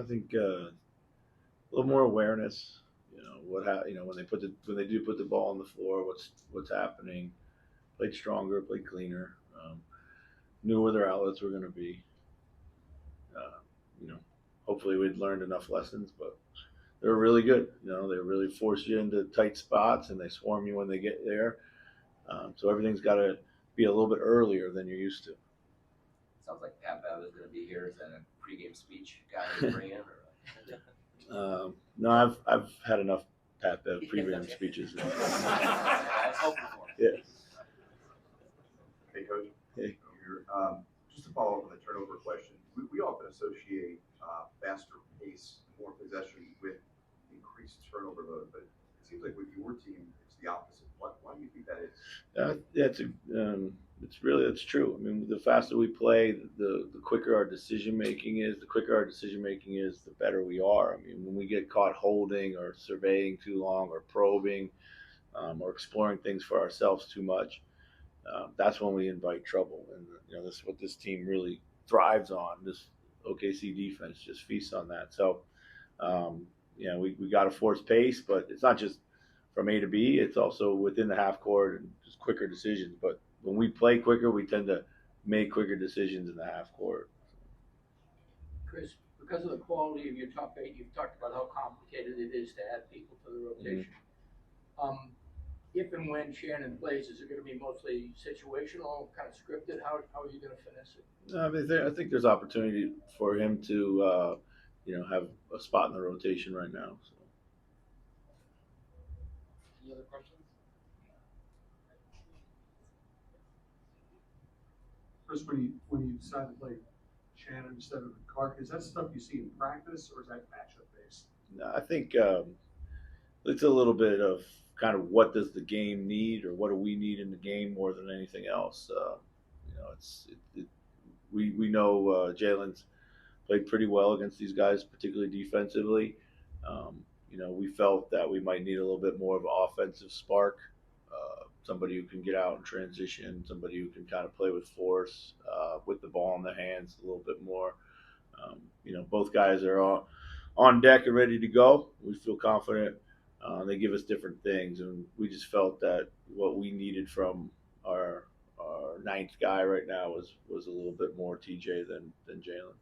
I think a little more awareness. When they do put the ball on the floor, what's happening. Played stronger, played cleaner. Knew where their outlets were going to be. Uh, you know, hopefully we'd learned enough lessons, but they were really good. They really force you into tight spots and they swarm you when they get there. So everything's got to be a little bit earlier than you're used to. Sounds like Pat Bev is going to be here. Is that a pregame speech guy to bring in? No, I've had enough Pat Bev pregame speeches. I was hoping for it. Yeah. Hey, Coach. Hey. Just to follow up on the turnover question, we often associate faster pace, more possession with increased turnover load, but it seems like with your team, it's the opposite. Why do you think that is? It's true. I mean, the faster we play, the quicker our decision making is. The quicker our decision making is, the better we are. I mean, when we get caught holding or surveying too long or probing or exploring things for ourselves too much, that's when we invite trouble. And this is what this team really thrives on. This OKC defense just feasts on that. So, we got to force pace, but it's not just from A to B. It's also within the half court and just quicker decisions. But when we play quicker, we tend to make quicker decisions in the half court. Chris, because of the quality of your top eight, you've talked about how complicated it is to add people to the rotation. Mm-hmm. If and when Shannon plays, is it going to be mostly situational, kind of scripted? How are you going to finesse it? I mean, I think there's opportunity for him to, have a spot in the rotation right now. So. Any other questions? Chris, when you decide to play Shannon instead of Clark, is that stuff you see in practice, or is that matchup based? No, I think it's a little bit of kind of what does the game need, or what do we need in the game more than anything else. We know Jalen's played pretty well against these guys, particularly defensively. We felt that we might need a little bit more of an offensive spark, somebody who can get out and transition, somebody who can kind of play with force, with the ball in the hands a little bit more. Both guys are on deck and ready to go. We feel confident. They give us different things, and we just felt that what we needed from our ninth guy right now was a little bit more TJ than Jalen.